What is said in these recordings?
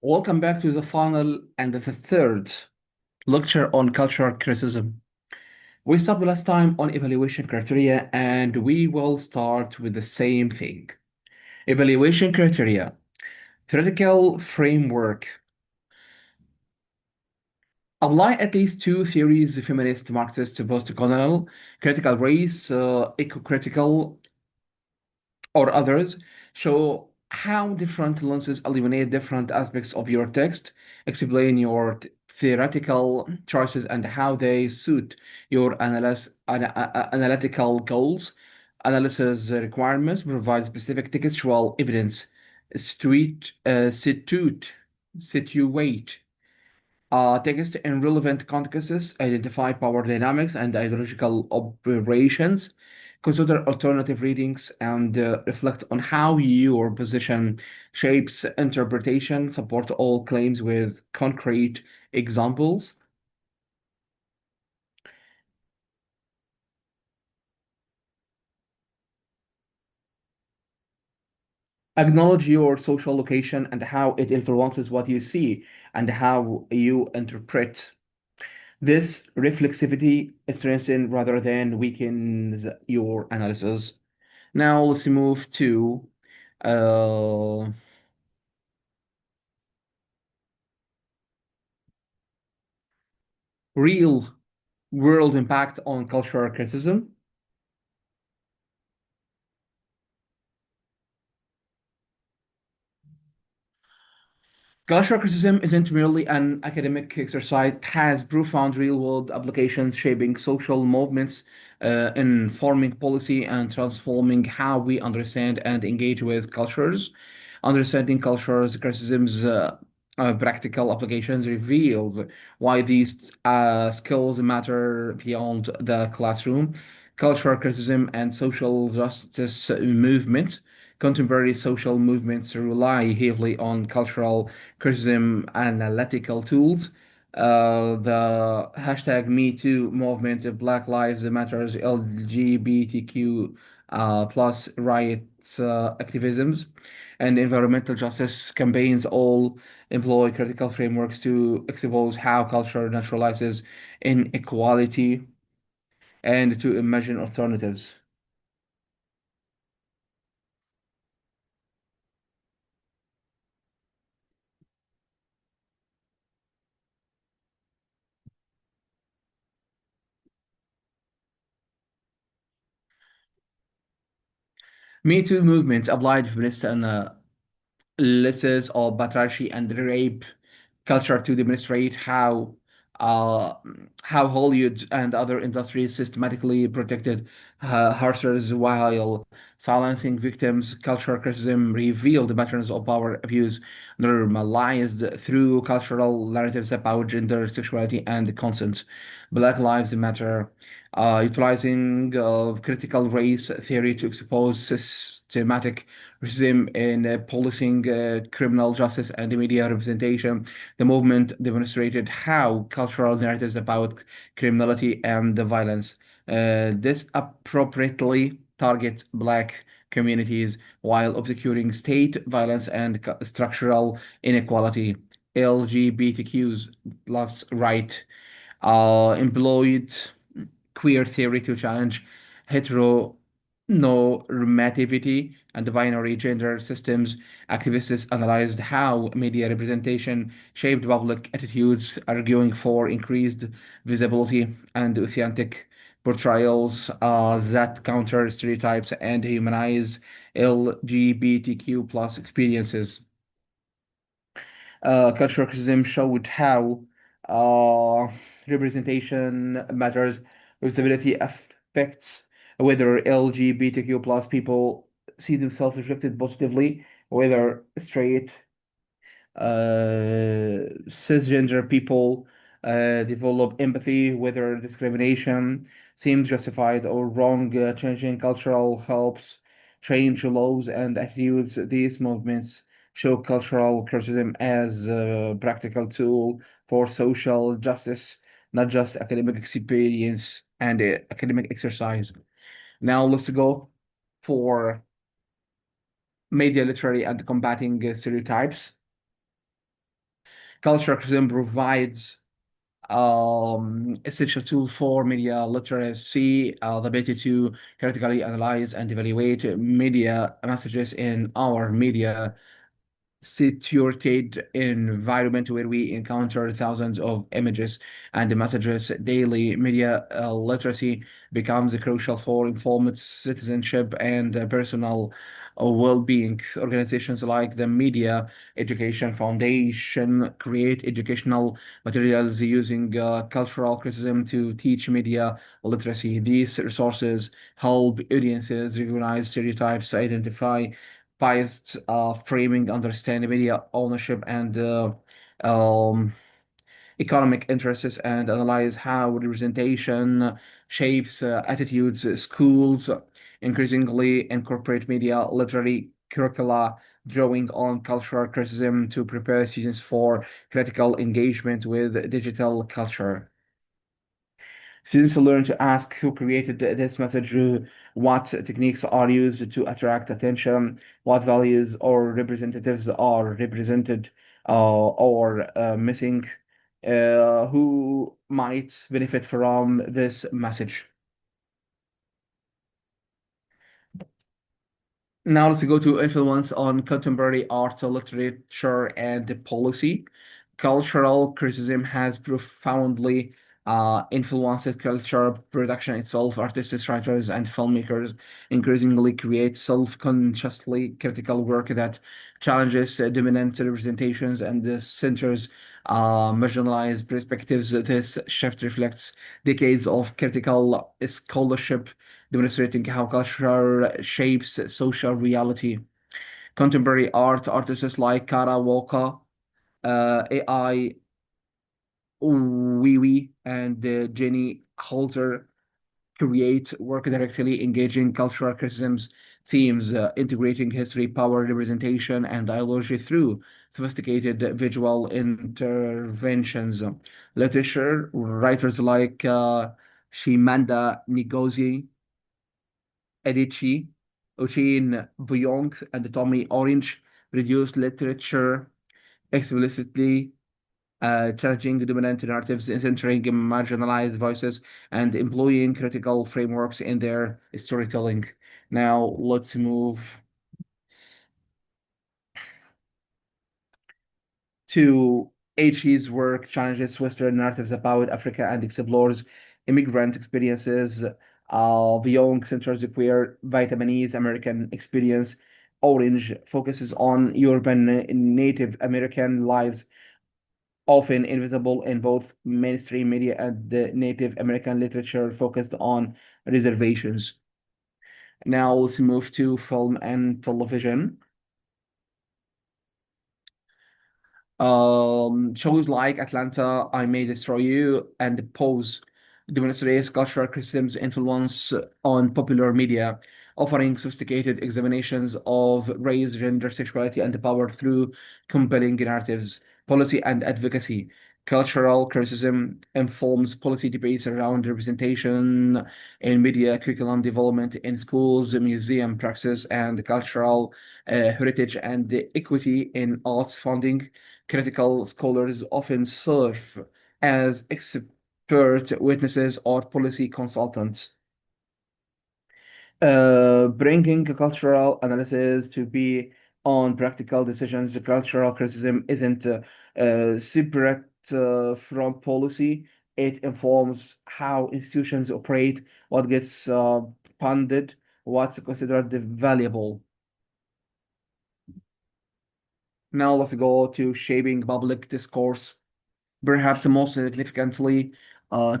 Welcome back to the final and the third lecture on cultural criticism. We stopped last time on evaluation criteria, and we will start with the same thing. Evaluation criteria, theoretical framework. Apply at least two theories, feminist, Marxist, post-colonial, critical race, eco-critical, or others show how different lenses illuminate different aspects of your text, explain your theoretical choices and how they suit your analytical goals, analysis requirements, provide specific textual evidence, situate text in relevant contexts, identify power dynamics and ideological operations, consider alternative readings, and reflect on how your position shapes interpretation, support all claims with concrete examples. Acknowledge your social location and how it influences what you see and how you interpret. This reflexivity strengthens rather than weakens your analysis. Now let's move to uh, real world impact on cultural criticism. Cultural criticism isn't merely an academic exercise, it has profound real world applications shaping social movements, informing policy, and transforming how we understand and engage with cultures. Understanding cultures, criticism's practical applications reveal why these skills matter beyond the classroom. Cultural criticism and social justice movement. Contemporary social movements rely heavily on cultural criticism analytical tools. The hashtag Me Too movement, Black Lives Matters, LGBTQ plus rights activisms, and environmental justice campaigns all employ critical frameworks to expose how culture naturalizes inequality and to imagine alternatives. Me Too movement applied feminists and lessons of patriarchy and rape culture to demonstrate uh, how Hollywood and other industries systematically protected hustlers while silencing victims. Cultural criticism revealed patterns of power abuse normalized through cultural narratives about gender, sexuality, and consent. Black Lives Matter, utilizing critical race theory to expose systematic racism in policing, criminal justice, and media representation. The movement demonstrated how cultural narratives about criminality and the violence disappropriately targets Black communities while obscuring state violence and structural inequality. LGBTQs plus right employed queer theory to challenge heteronormativity and binary gender systems. Activists analyzed how media representation shaped public attitudes, arguing for increased visibility and authentic portrayals that counter stereotypes and humanize LGBTQ plus experiences. Cultural criticism showed how uh, representation matters, visibility affects whether LGBTQ plus people see themselves reflected positively, whether straight cisgender people develop empathy, whether discrimination seems justified or wrong. Changing cultural helps change laws and attitudes. These movements show cultural criticism as a practical tool for social justice, not just academic experience and academic exercise. Now let's go for media literary and combating stereotypes. Cultural criticism provides essential tools for media literacy, the ability to critically analyze and evaluate media messages in our media saturated environment where we encounter thousands of images and messages daily. Media literacy becomes crucial for informed citizenship and personal well-being. Organizations like the Media Education Foundation create educational materials using cultural criticism to teach media literacy. These resources help audiences recognize stereotypes, identify biased framing, understand media ownership and um, economic interests, and analyze how representation shapes attitudes. Schools increasingly incorporate media literary curricula, drawing on cultural criticism to prepare students for critical engagement with digital culture. Students learn to ask who created this message, what techniques are used to attract attention, what values or representatives are represented or missing, who might benefit from this message. Now let's go to influence on contemporary art, literature, and policy. Cultural criticism has profoundly influenced culture production itself. Artists, writers, and filmmakers increasingly create self-consciously critical work that challenges dominant representations and centers marginalized perspectives. This shift reflects decades of critical scholarship demonstrating how culture shapes social reality. Contemporary art, artists like Kara Walker, AI, Wee and Jenny Holter create work directly engaging cultural criticisms themes, integrating history, power, representation, and ideology through sophisticated visual interventions. Literature, writers like Shimanda Ngozi Adichie, Ocean Vuong, and Tommy Orange produced literature explicitly challenging dominant narratives, centering marginalized voices, and employing critical frameworks in their storytelling. Now, let's move to H's work challenges Western narratives about Africa and explores immigrant experiences. Beyond centers queer Vietnamese American experience. Orange focuses on urban Native American lives, often invisible in both mainstream media and the Native American literature focused on reservations. Now let's move to film and television. Shows like Atlanta, I May Destroy You, and Pose demonstrates cultural criticism's influence on popular media, offering sophisticated examinations of race, gender, sexuality, and power through compelling narratives, policy, and advocacy. Cultural criticism informs policy debates around representation in media, curriculum development in schools, museum praxis, and cultural heritage and equity in arts funding. Critical scholars often serve as expert witnesses or policy consultants, bringing cultural analysis to be on practical decisions. Cultural criticism isn't separate from policy. It informs how institutions operate, what gets funded, what's considered valuable. Now let's go to shaping public discourse. Perhaps most significantly,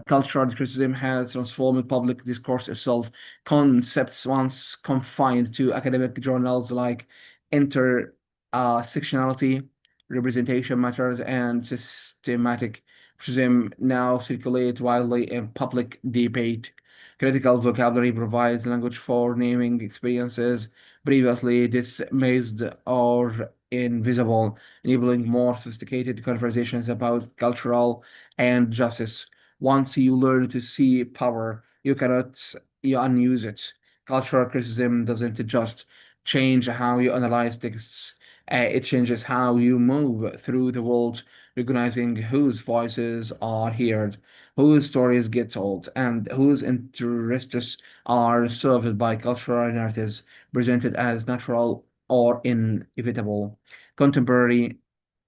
cultural criticism has transformed public discourse itself. Concepts once confined to academic journals like intersectionality, representation matters, and systematic criticism now circulate widely in public debate. Critical vocabulary provides language for naming experiences previously dismissed or invisible, enabling more sophisticated conversations about cultural and justice. Once you learn to see power, you unuse it. Cultural criticism doesn't just change how you analyze texts, it changes how you move through the world. recognizing whose voices are heard, whose stories get told, and whose interests are served by cultural narratives presented as natural or inevitable. Contemporary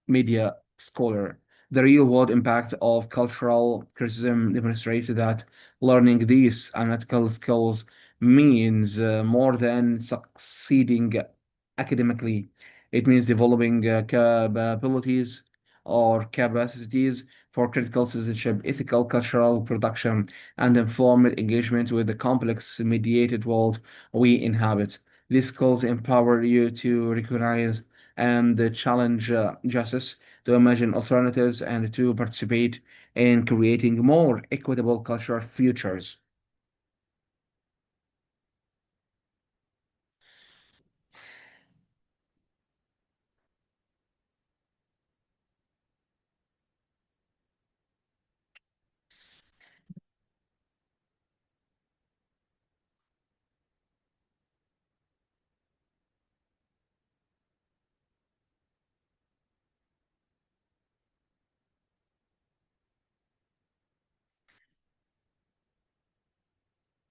media scholar. The real world impact of cultural criticism demonstrates that learning these analytical skills means more than succeeding academically. It means developing capabilities or capacities for critical citizenship, ethical cultural production, and informed engagement with the complex mediated world we inhabit. These skills empower you to recognize and challenge justice, to imagine alternatives, and to participate in creating more equitable cultural futures.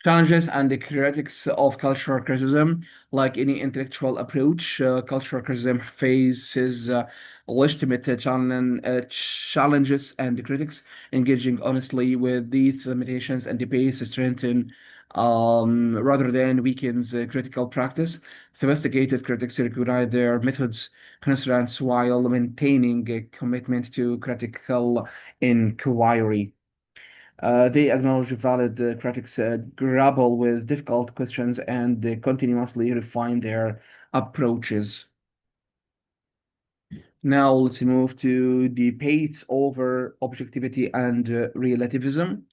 Challenges and the critics of cultural criticism, like any intellectual approach, cultural criticism faces legitimate challenges and critics engaging honestly with these limitations and debates strengthen rather than weakens critical practice. Sophisticated critics recognize their methods constraints while maintaining a commitment to critical inquiry. They acknowledge valid critics grapple with difficult questions and they continuously refine their approaches. Now let's move to debates over objectivity and relativism.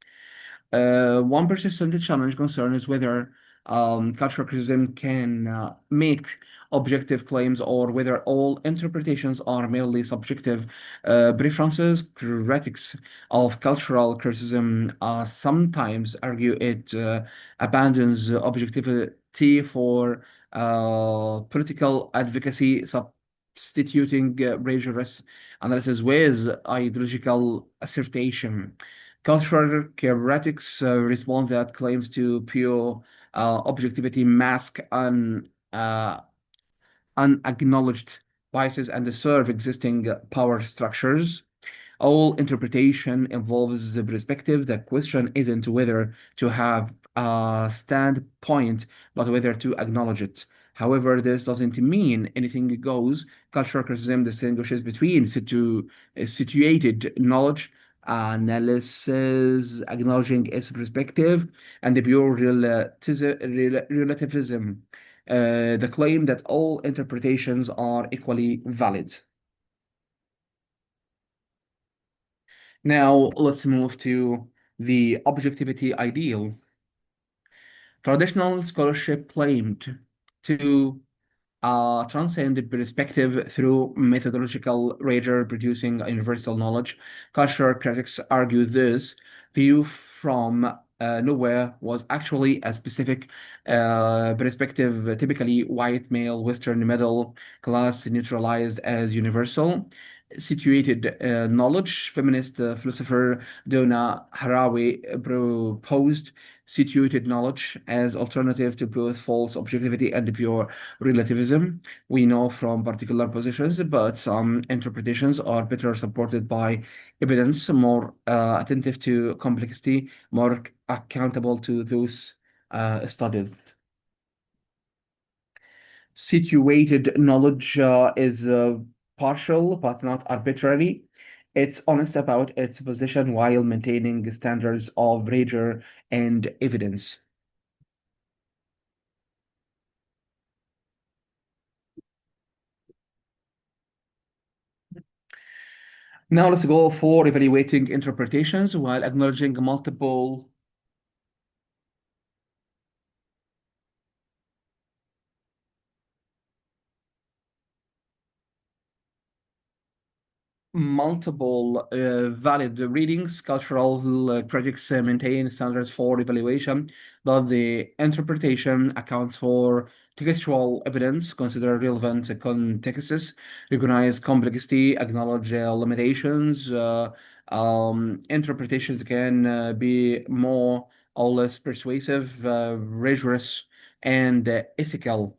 One persistent challenge concern is whether cultural criticism can make objective claims or whether all interpretations are merely subjective preferences. Critics of cultural criticism sometimes argue it abandons objectivity for political advocacy, substituting rigorous analysis with ideological assertion. Cultural critics respond that claims to pure objectivity mask unacknowledged biases and serve existing power structures. All interpretation involves the perspective. The question isn't whether to have a standpoint, but whether to acknowledge it. However, this doesn't mean anything goes. Cultural criticism distinguishes between situated knowledge, analysis, acknowledging its perspective, and the pure relativism, the claim that all interpretations are equally valid. Now, let's move to the objectivity ideal. Traditional scholarship claimed to transcend perspective through methodological rigor, producing universal knowledge. Cultural critics argue this view from nowhere was actually a specific perspective, typically white male, Western middle class, neutralized as universal. Situated knowledge, feminist philosopher Donna Haraway proposed situated knowledge as alternative to both false objectivity and pure relativism. We know from particular positions, but some interpretations are better supported by evidence, more attentive to complexity, more accountable to those studied. Situated knowledge is partial but not arbitrary. It's honest about its position while maintaining standards of rigor and evidence. Now let's go for evaluating interpretations while acknowledging multiple valid readings. Cultural critics maintain standards for evaluation, but the interpretation accounts for Textual evidence, consider relevant contexts, recognize complexity, acknowledge limitations. Interpretations can be more or less persuasive, rigorous, and ethical.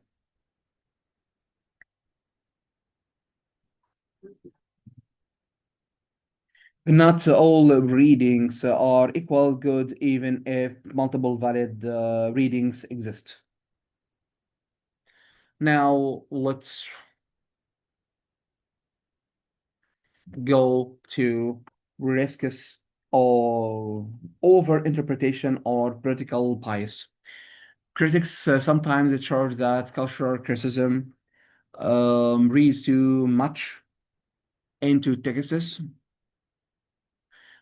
Not all readings are equal good, even if multiple valid readings exist. Now, let's go to risks of over-interpretation or political bias. Critics sometimes charge that cultural criticism reads too much into texts,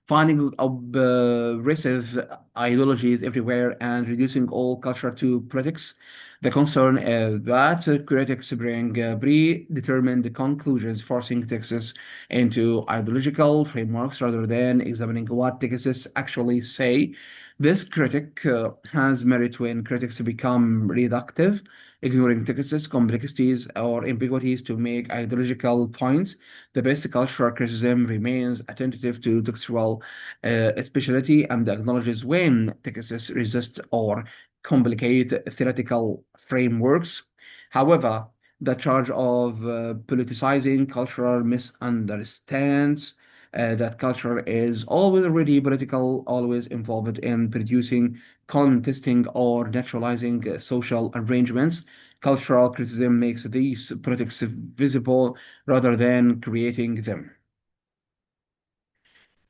finding abrasive ideologies everywhere and reducing all culture to politics. The concern is that critics bring predetermined conclusions, forcing texts into ideological frameworks rather than examining what texts actually say. This critic has merit when critics become reductive, ignoring texts, complexities, or ambiguities to make ideological points. The best cultural criticism remains attentive to textual specialty and acknowledges when texts resist or complicate theoretical frameworks. However, the charge of politicizing cultural misunderstands that culture is always already political, always involved in producing, contesting, or naturalizing social arrangements. Cultural criticism makes these politics visible rather than creating them.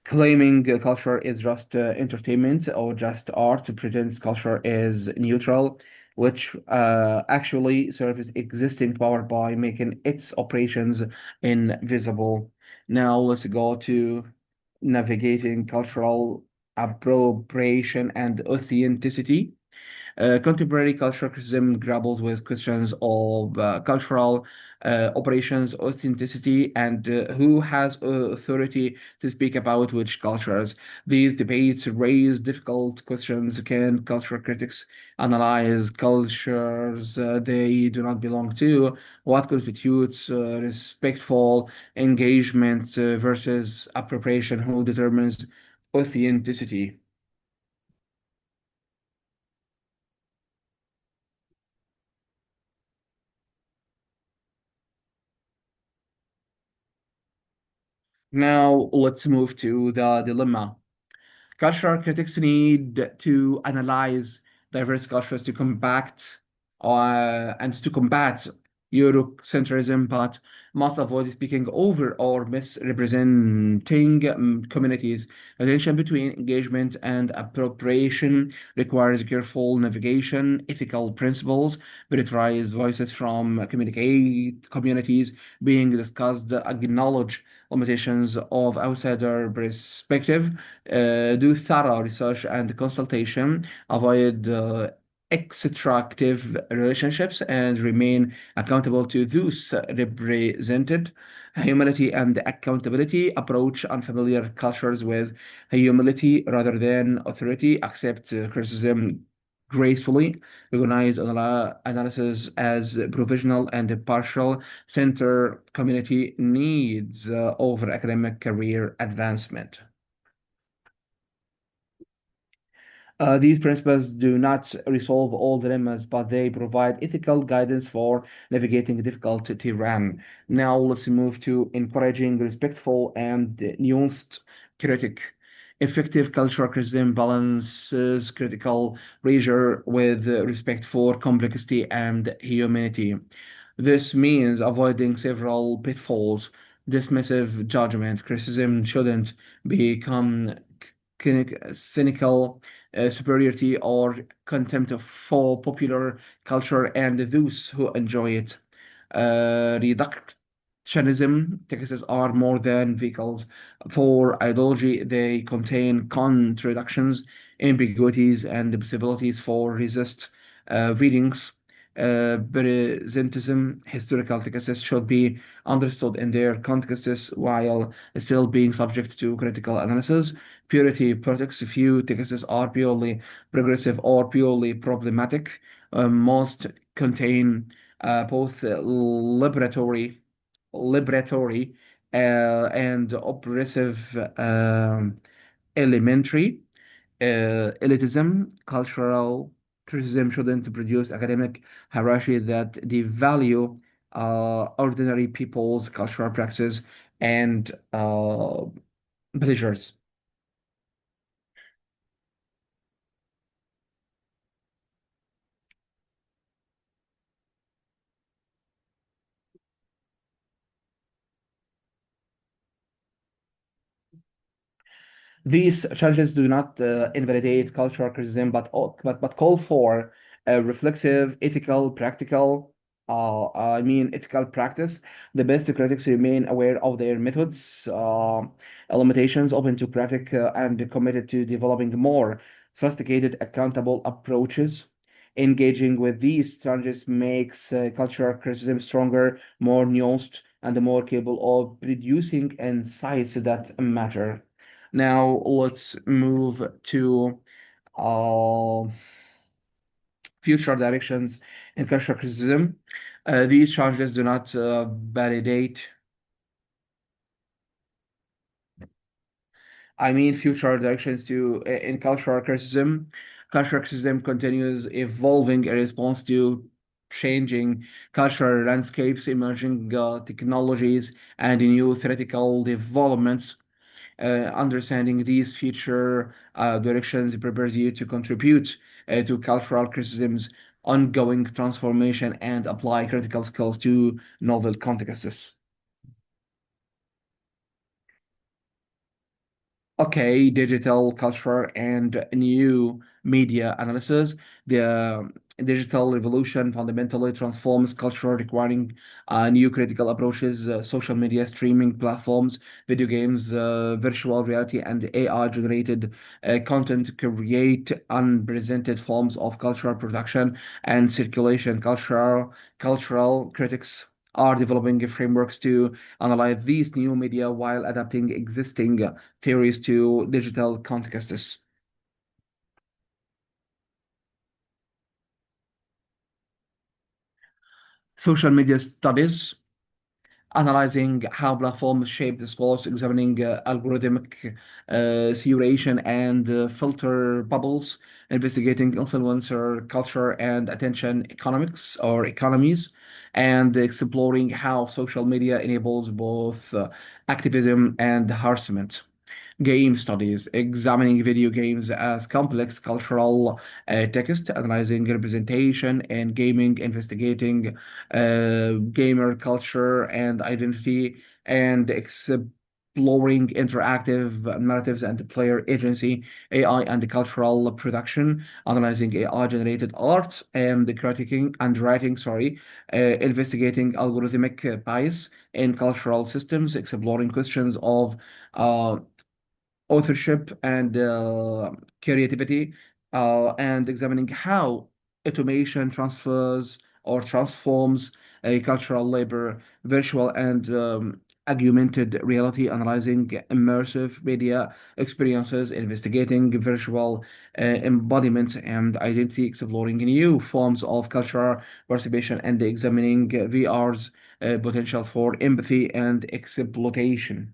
Claiming culture is just entertainment or just art pretends culture is neutral, which actually serves existing power by making its operations invisible. Now let's go to navigating cultural appropriation and authenticity. Contemporary cultural criticism grapples with questions of cultural operations, authenticity, and who has authority to speak about which cultures. These debates raise difficult questions. Can cultural critics analyze cultures they do not belong to? What constitutes respectful engagement versus appropriation? Who determines authenticity? Now let's move to the dilemma. Cultural critics need to analyze diverse cultures to combat Eurocentrism, but must avoid speaking over or misrepresenting communities. The tension between engagement and appropriation requires careful navigation, ethical principles, prioritize voices from communicate communities being discussed, acknowledge limitations of outsider perspective, do thorough research and consultation, avoid extractive relationships, and remain accountable to those represented. Humility and accountability approach unfamiliar cultures with humility rather than authority, accept criticism gracefully, recognize analysis as provisional and partial, center community needs over academic career advancement. These principles do not resolve all dilemmas, but they provide ethical guidance for navigating difficult terrain. Now, let's move to encouraging respectful and nuanced critic. Effective cultural criticism balances critical pressure with respect for complexity and humanity. This means avoiding several pitfalls. Dismissive judgment. Criticism shouldn't become cynical superiority or contempt for popular culture and those who enjoy it. Reductionism texts are more than vehicles for ideology. They contain contradictions, ambiguities, and possibilities for resist readings. Presentism, historical texts should be understood in their contexts while still being subject to critical analysis. Purity protects few texts are purely progressive or purely problematic. Most contain both liberatory and oppressive elementary elitism, cultural criticism shouldn't produce academic hierarchy that devalue ordinary people's cultural practices and pleasures. These challenges do not invalidate cultural criticism, but call for a reflexive, ethical, practical. Ethical practice. The best critics remain aware of their methods, limitations, open to critique, and committed to developing more sophisticated, accountable approaches. Engaging with these challenges makes cultural criticism stronger, more nuanced, and more capable of producing insights that matter. Now let's move to uh, future directions in cultural criticism. These charges do not validate, future directions to in cultural criticism. Cultural criticism continues evolving in response to changing cultural landscapes, emerging technologies, and new theoretical developments. Understanding these future directions prepares you to contribute to cultural criticism's ongoing transformation and apply critical skills to novel contexts. Okay, digital culture and new media analysis. The digital revolution fundamentally transforms culture, requiring new critical approaches, social media, streaming platforms, video games, virtual reality, and AI-generated content create unprecedented forms of cultural production and circulation. Cultural critics are developing frameworks to analyze these new media while adapting existing theories to digital contexts. Social media studies, analyzing how platforms shape discourse, examining algorithmic curation and filter bubbles, investigating influencer culture and attention economics or economies, and exploring how social media enables both activism and harassment. Game studies, examining video games as complex cultural text, analyzing representation and gaming, investigating gamer culture and identity, and exploring interactive narratives and player agency, AI and cultural production, analyzing AI-generated art and critiquing and writing, investigating algorithmic bias in cultural systems, exploring questions of uh, authorship and creativity, and examining how automation transfers or transforms a cultural labor, virtual and augmented reality, analyzing immersive media experiences, investigating virtual embodiment and identity, exploring new forms of cultural participation, and examining VR's potential for empathy and exploitation.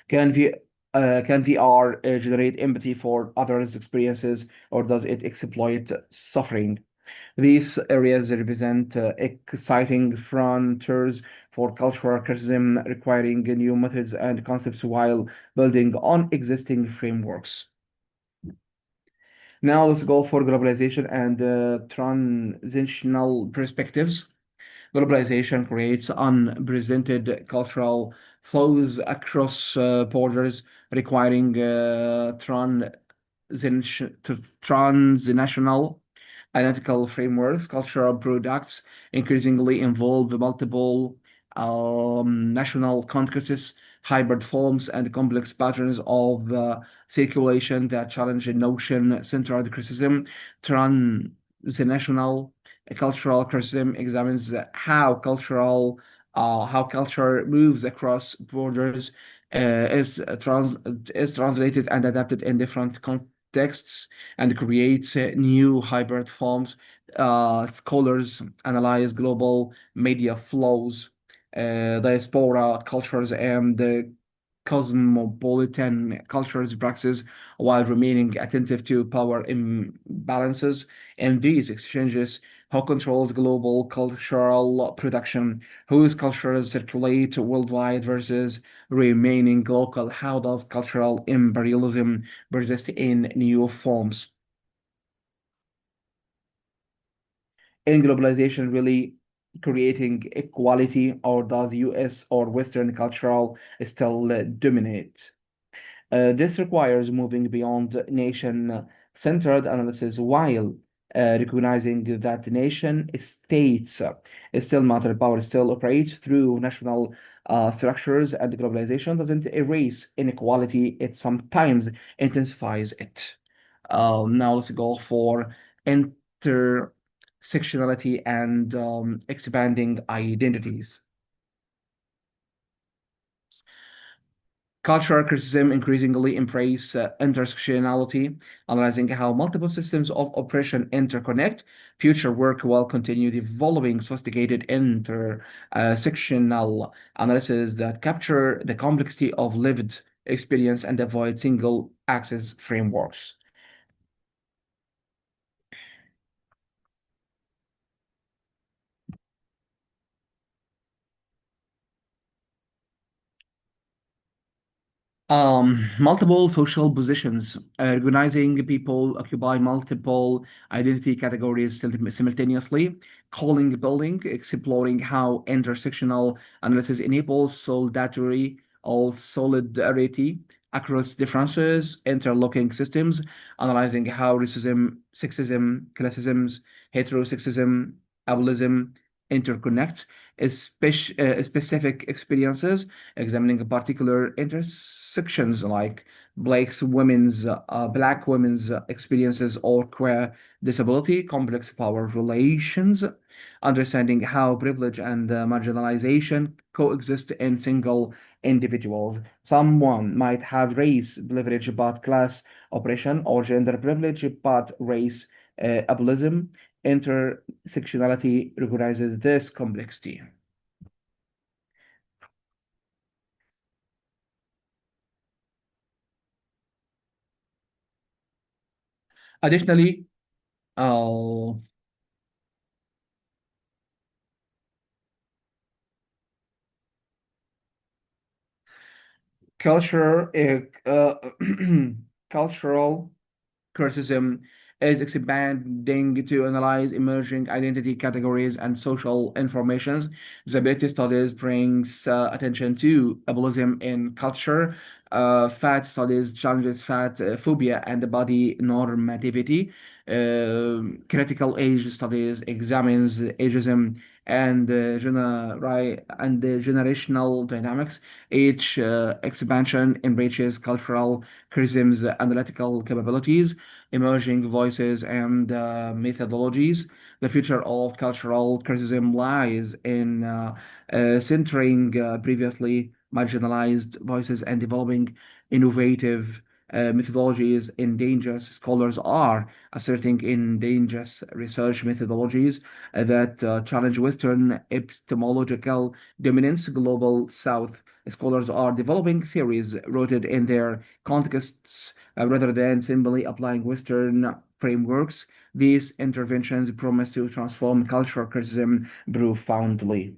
Can V can VR generate empathy for others' experiences, or does it exploit suffering? These areas represent exciting frontiers for cultural criticism, requiring new methods and concepts while building on existing frameworks. Now let's go for globalization and transitional perspectives. Globalization creates unprecedented cultural flows across borders, requiring transnational analytical frameworks. Cultural products increasingly involve multiple national contexts, hybrid forms, and complex patterns of circulation that challenge the notion-centered criticism. Transnational cultural criticism examines how culture moves across borders, is translated and adapted in different texts and create new hybrid forms. Scholars analyze global media flows, diaspora cultures, and cosmopolitan cultures practices while remaining attentive to power imbalances in these exchanges. Who controls global cultural production? Whose cultures circulate worldwide versus remaining local? How does cultural imperialism persist in new forms? In globalization really creating equality, or does US or Western cultural still dominate? This requires moving beyond nation-centered analysis while recognizing that nation states still matter, power still operates through national structures, and globalization doesn't erase inequality, it sometimes intensifies it. Now let's go for intersectionality and expanding identities. Cultural criticism increasingly embrace intersectionality, analyzing how multiple systems of oppression interconnect. Future work will continue developing sophisticated intersectional analysis that capture the complexity of lived experience and avoid single axis frameworks. Multiple social positions, recognizing people occupy multiple identity categories simultaneously, calling building, exploring how intersectional analysis enables solidarity across differences, interlocking systems, analyzing how racism, sexism, classism, heterosexism, ableism interconnect, specific experiences, examining particular intersections like Black women's experiences or queer disability, complex power relations, understanding how privilege and marginalization coexist in single individuals. Someone might have race privilege but class oppression, or gender privilege but race ableism. Intersectionality recognizes this complexity. Additionally, uh, culture, cultural criticism is expanding to analyze emerging identity categories and social informations. Disability studies brings attention to ableism in culture. Fat studies challenges fat phobia and body normativity. Critical age studies examines ageism and generational dynamics. Each expansion enriches cultural criticism's analytical capabilities, emerging voices, and methodologies. The future of cultural criticism lies in centering previously marginalized voices and developing innovative methodologies. In dangerous scholars are asserting in dangerous research methodologies that challenge Western epistemological dominance. Global South scholars are developing theories rooted in their contexts rather than simply applying Western frameworks. These interventions promise to transform cultural criticism profoundly.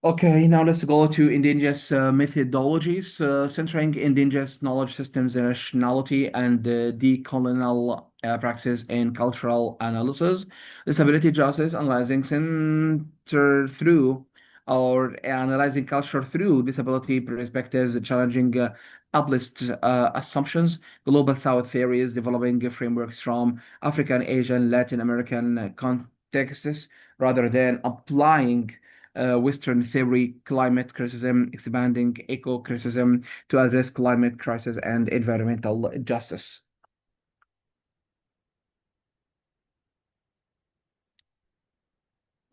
Okay, now let's go to indigenous methodologies, centering indigenous knowledge systems and rationality and decolonial practice in cultural analysis. Disability justice, analyzing center through or analyzing culture through disability perspectives, challenging uplift assumptions, global South theories, developing frameworks from African, Asian, Latin American contexts rather than applying Western theory, climate criticism, expanding eco-criticism to address climate crisis and environmental justice.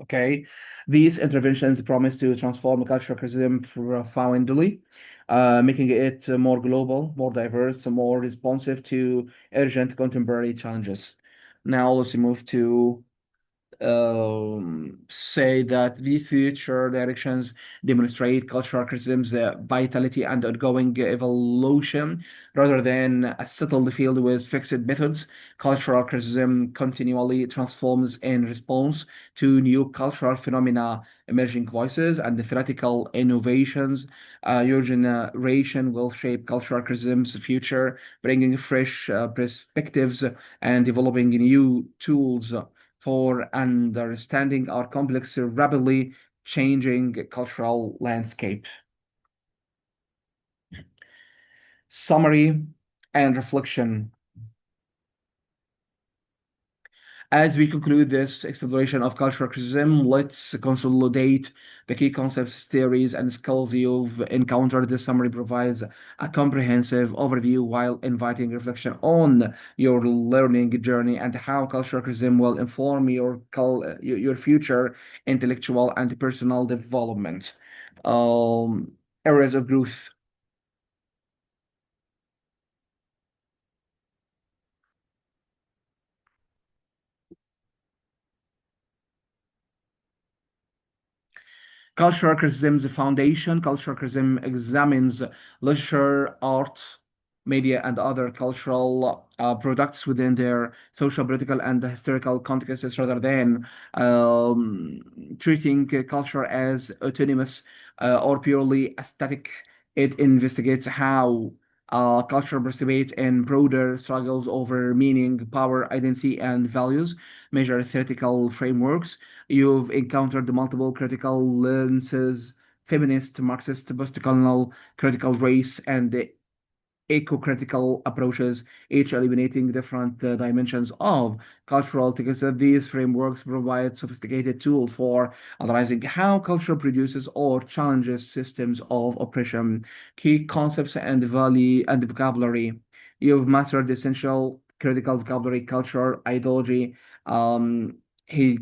Okay, these interventions promise to transform cultural criticism profoundly, making it more global, more diverse, more responsive to urgent contemporary challenges. Now let's move to say that these future directions demonstrate cultural criticism's vitality and ongoing evolution rather than a settled field with fixed methods. Cultural criticism continually transforms in response to new cultural phenomena, emerging voices, and theoretical innovations. Your generation will shape cultural criticism's future, bringing fresh perspectives and developing new tools for understanding our complex, rapidly changing cultural landscape. Summary and reflection. As we conclude this exploration of cultural criticism, let's consolidate the key concepts, theories, and skills you've encountered. This summary provides a comprehensive overview while inviting reflection on your learning journey and how cultural criticism will inform your future intellectual and personal development. Um, Areas of growth. Cultural criticism's foundation. Cultural criticism examines literature, art, media, and other cultural products within their social, political, and historical contexts rather than treating culture as autonomous or purely aesthetic. It investigates how culture participates in broader struggles over meaning, power, identity, and values, measure theoretical frameworks. You've encountered multiple critical lenses: feminist, Marxist, postcolonial, critical race, and eco-critical approaches, each eliminating different dimensions of cultural texts. These frameworks provide sophisticated tools for analyzing how culture produces or challenges systems of oppression, key concepts and value and vocabulary. You've mastered the essential critical vocabulary: culture, ideology, um, he,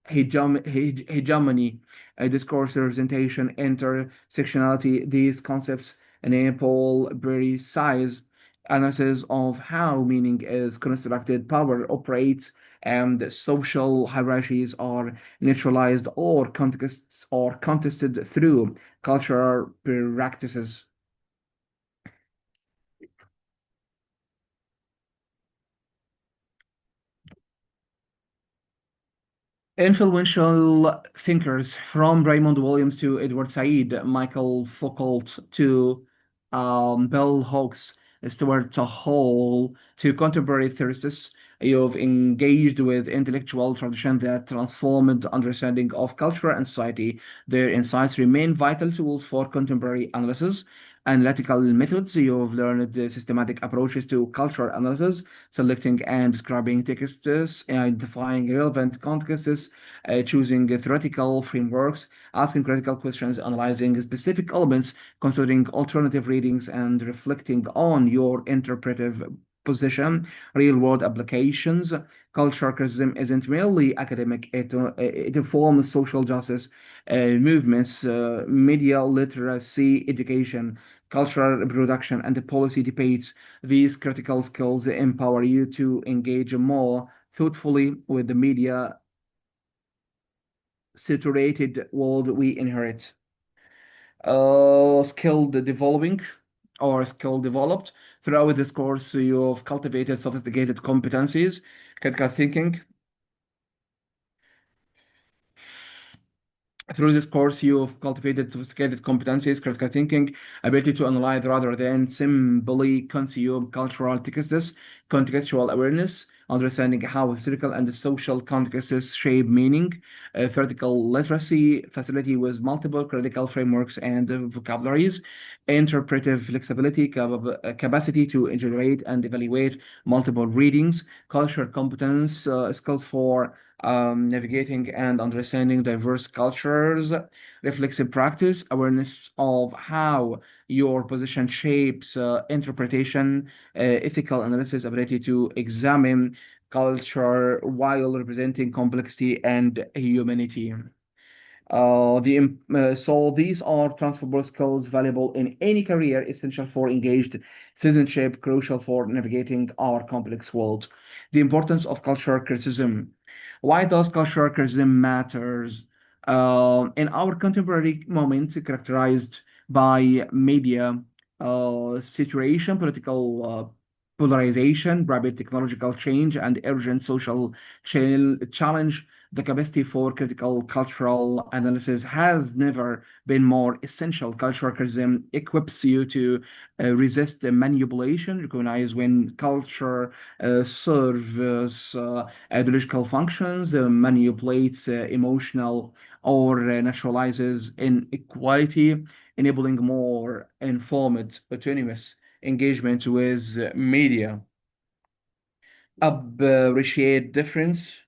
hegemony, discourse, representation, intersectionality. These concepts enable precise analysis of how meaning is constructed, power operates, and social hierarchies are neutralized or contested through cultural practices. Influential thinkers from Raymond Williams to Edward Said, Michael Foucault to Bell Hooks, Stuart Hall to contemporary theorists. You've engaged with intellectual tradition that transformed understanding of culture and society. Their insights remain vital tools for contemporary analysis. Analytical methods. You've learned the systematic approaches to cultural analysis, selecting and describing texts, identifying relevant contexts, choosing theoretical frameworks, asking critical questions, analyzing specific elements, considering alternative readings, and reflecting on your interpretive position. Real world applications. Cultural criticism isn't merely academic, it informs social justice movements, media literacy, education, cultural reproduction, and the policy debates. These critical skills empower you to engage more thoughtfully with the media saturated world we inherit. Skill developing or skill developed. Throughout this course, you've cultivated sophisticated competencies, critical thinking. Through this course, you've cultivated sophisticated competencies, critical thinking, ability to analyze rather than simply consume cultural texts, contextual awareness, understanding how historical and social contexts shape meaning, theoretical literacy, facility with multiple critical frameworks and vocabularies, interpretive flexibility, capacity to generate and evaluate multiple readings, cultural competence, skills for navigating and understanding diverse cultures, reflexive practice, awareness of how your position shapes interpretation, ethical analysis, ability to examine culture while representing complexity and humanity. So these are transferable skills valuable in any career, essential for engaged citizenship, crucial for navigating our complex world. The importance of cultural criticism. Why does cultural criticism matters? In our contemporary moment, characterized by media situation, political polarization, rapid technological change, and urgent social challenge, the capacity for critical cultural analysis has never been more essential. Cultural criticism equips you to resist the manipulation, recognize when culture serves ideological functions, manipulates emotional or naturalizes inequality, enabling more informed, autonomous engagement with media. Appreciate difference.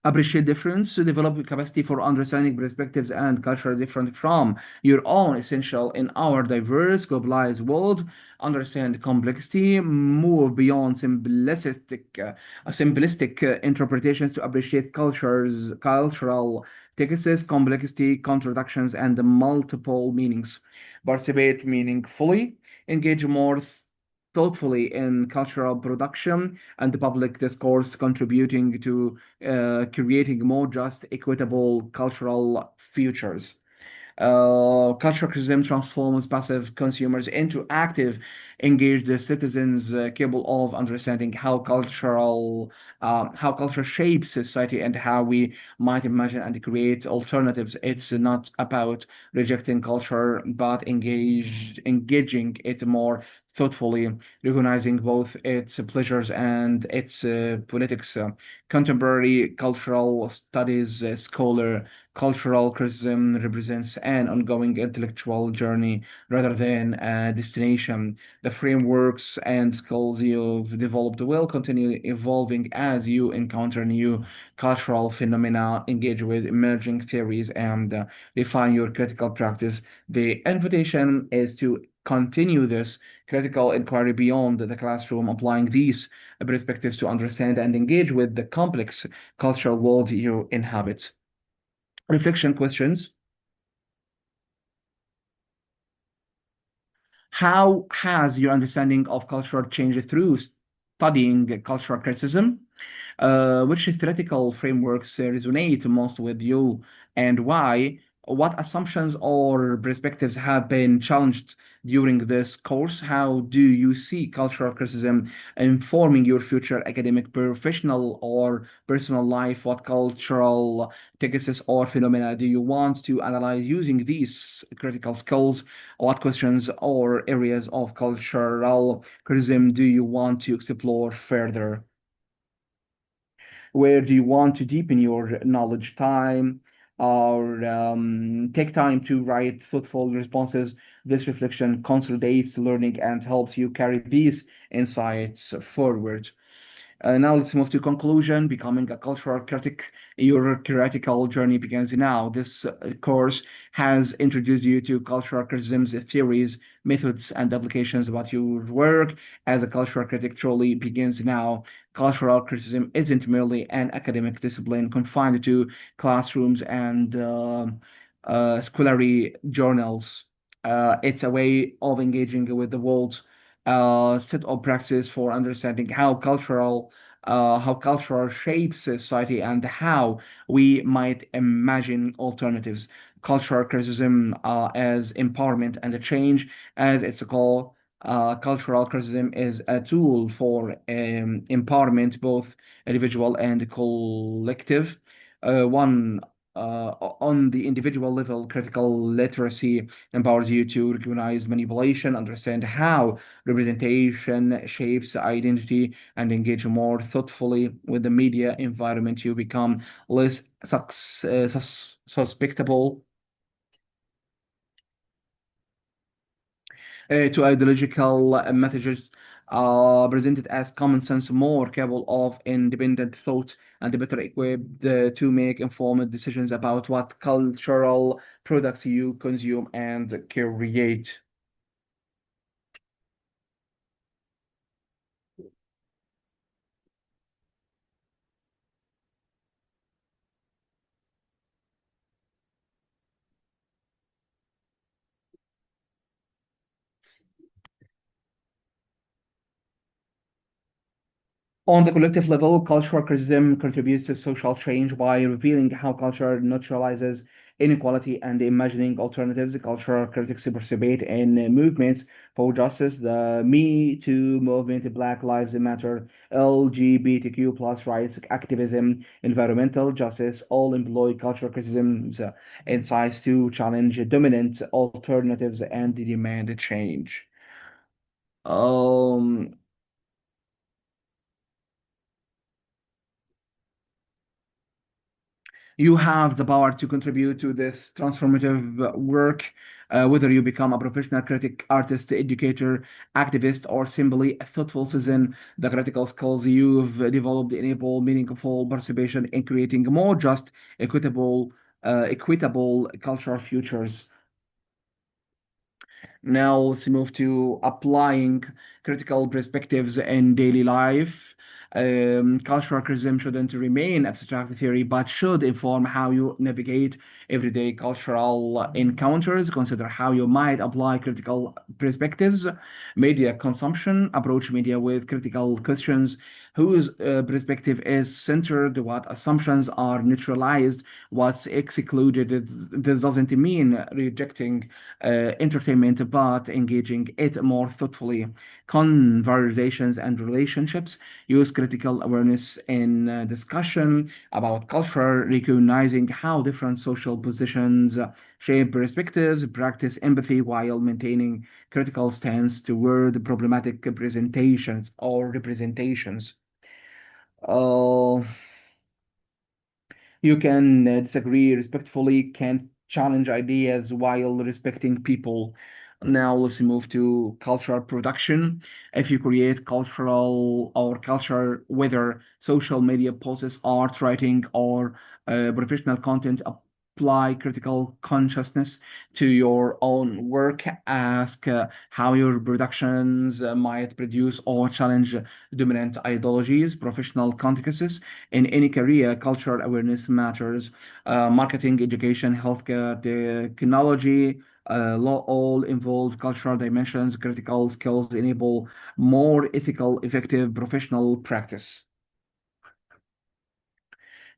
Appreciate difference, to develop capacity for understanding perspectives and culture different from your own, essential in our diverse, globalized world. Understand complexity, move beyond simplistic interpretations to appreciate cultural texts, complexity, contradictions, and the multiple meanings. Participate meaningfully, engage more thoughtfully in cultural production and public discourse, contributing to creating more just, equitable cultural futures. Cultural criticism transforms passive consumers into active, engaged citizens capable of understanding how culture shapes society and how we might imagine and create alternatives. It's not about rejecting culture, but engaging it more thoughtfully, recognizing both its pleasures and its politics. Contemporary cultural studies scholar cultural criticism represents an ongoing intellectual journey rather than a destination. The frameworks and skills you've developed will continue evolving as you encounter new cultural phenomena, engage with emerging theories, and refine your critical practice. The invitation is to continue this critical inquiry beyond the classroom, applying these perspectives to understand and engage with the complex cultural world you inhabit. Reflection questions. How has your understanding of culture changed through studying cultural criticism? Which theoretical frameworks resonate most with you and why? What assumptions or perspectives have been challenged during this course? How do you see cultural criticism informing your future academic, professional, or personal life? What cultural texts or phenomena do you want to analyze using these critical skills? What questions or areas of cultural criticism do you want to explore further? Where do you want to deepen your knowledge time or take time to write thoughtful responses? This reflection consolidates learning and helps you carry these insights forward. Now let's move to conclusion. Becoming a cultural critic. Your critical journey begins now. This course has introduced you to cultural criticism's theories, methods, and applications about your work as a cultural critic truly begins now. Cultural criticism isn't merely an academic discipline confined to classrooms and scholarly journals. It's a way of engaging with the world, set of practice for understanding how cultural shapes society and how we might imagine alternatives. Cultural criticism as empowerment and a change, as it's called. Cultural criticism is a tool for empowerment, both individual and collective. One on the individual level, critical literacy empowers you to recognize manipulation, understand how representation shapes identity, and engage more thoughtfully with the media environment. You become less susceptible to ideological messages presented as common sense, more capable of independent thought, and better equipped to make informed decisions about what cultural products you consume and create. On the collective level, cultural criticism contributes to social change by revealing how culture neutralizes inequality and imagining alternatives. Cultural critics participate in movements for justice, the Me Too movement, Black Lives Matter, LGBTQ plus rights activism, environmental justice, all employ cultural criticism's insights to challenge dominant alternatives and demand change. Um, you have the power to contribute to this transformative work, whether you become a professional critic, artist, educator, activist, or simply a thoughtful citizen. The critical skills you've developed enable meaningful participation in creating more just, equitable cultural futures. Now let's move to applying critical perspectives in daily life. Cultural criticism shouldn't remain abstract theory, but should inform how you navigate everyday cultural encounters. Consider how you might apply critical perspectives. Media consumption, approach media with critical questions. Whose perspective is centered? What assumptions are neutralized? What's excluded? This doesn't mean rejecting entertainment, but engaging it more thoughtfully. Conversations and relationships use critical awareness in discussion about culture, recognizing how different social positions shape perspectives, practice empathy while maintaining critical stance toward problematic presentations or representations. Uh, you can disagree respectfully, can challenge ideas while respecting people. Now let's move to cultural production. If you create cultural or culture, whether social media posts, art, writing, or professional content, apply critical consciousness to your own work. Ask how your productions might produce or challenge dominant ideologies, professional contexts. In any career, cultural awareness matters. Marketing, education, healthcare, technology, law all involve cultural dimensions. Critical skills enable more ethical, effective professional practice.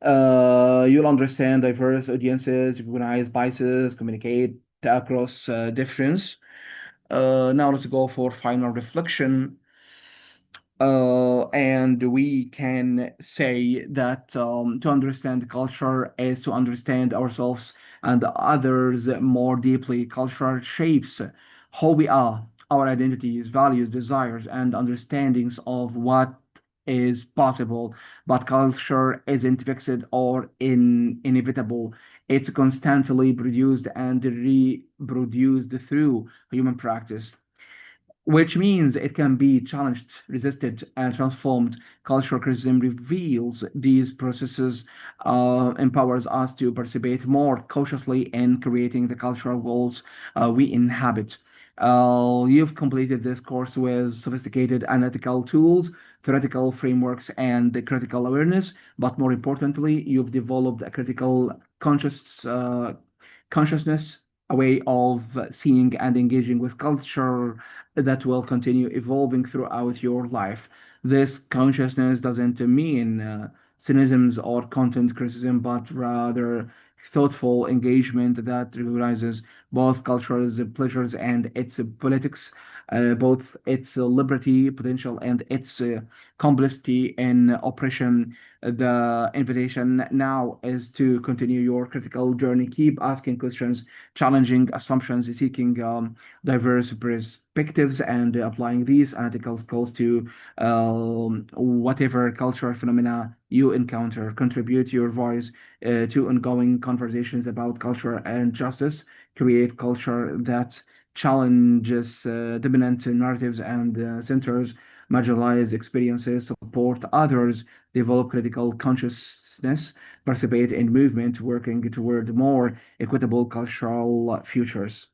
You'll understand diverse audiences, recognize biases, communicate across difference. Now let's go for final reflection. And we can say that to understand culture is to understand ourselves and others more deeply. Culture shapes who we are, our identities, values, desires, and understandings of what is possible. But culture isn't fixed or inevitable. It's constantly produced and reproduced through human practice, which means it can be challenged, resisted, and transformed. Cultural criticism reveals these processes, empowers us to participate more cautiously in creating the cultural worlds we inhabit. You've completed this course with sophisticated analytical tools, theoretical frameworks, and the critical awareness, but more importantly, you've developed a critical consciousness, a way of seeing and engaging with culture that will continue evolving throughout your life. This consciousness doesn't mean cynicism or content criticism, but rather thoughtful engagement that recognizes both culture's pleasures and its politics, both its liberty potential and its complicity in oppression. The invitation now is to continue your critical journey. Keep asking questions, challenging assumptions, seeking diverse perspectives, and applying these analytical skills to whatever cultural phenomena you encounter. Contribute your voice to ongoing conversations about culture and justice. Create culture that challenges dominant narratives and centers marginalized experiences, support others, develop critical consciousness, participate in movement working toward more equitable cultural futures.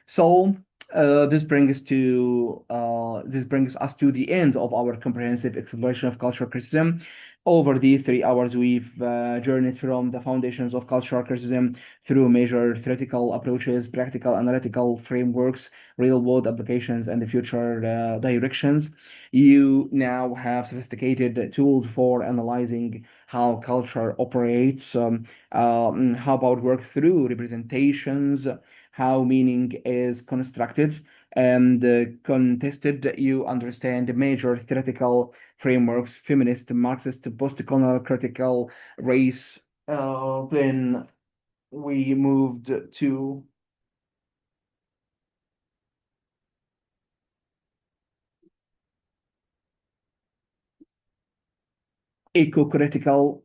So this brings us to the end of our comprehensive exploration of cultural criticism. Over the 3 hours, we've journeyed from the foundations of cultural criticism through major theoretical approaches, practical analytical frameworks, real-world applications, and the future directions. You now have sophisticated tools for analyzing how culture operates, how about work through representations, how meaning is constructed and contested. You understand major theoretical frameworks, feminist, Marxist, post-colonial, critical race. Then we moved to eco-critical,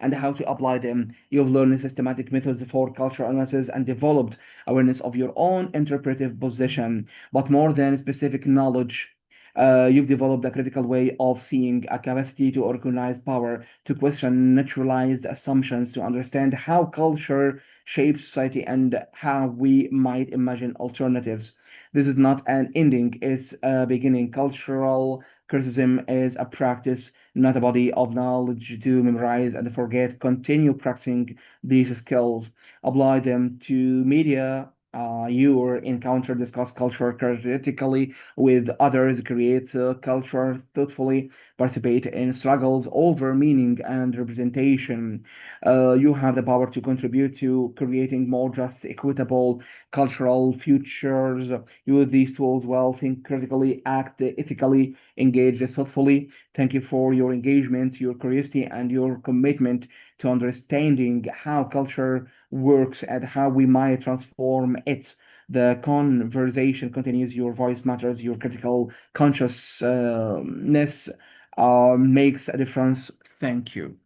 and how to apply them. You've learned systematic methods for cultural analysis and developed awareness of your own interpretive position. But more than specific knowledge, you've developed a critical way of seeing, a capacity to organize power, to question naturalized assumptions, to understand how culture shapes society and how we might imagine alternatives. This is not an ending, it's a beginning. Cultural criticism is a practice, not a body of knowledge to memorize and forget. Continue practicing these skills, apply them to media. You encounter, discuss culture critically with others, create culture thoughtfully, participate in struggles over meaning and representation. You have the power to contribute to creating more just, equitable cultural futures. Use these tools well, think critically, act ethically, engage thoughtfully. Thank you for your engagement, your curiosity, and your commitment to understanding how culture works and how we might transform it. The conversation continues. Your voice matters. Your critical consciousness makes a difference. Thank you.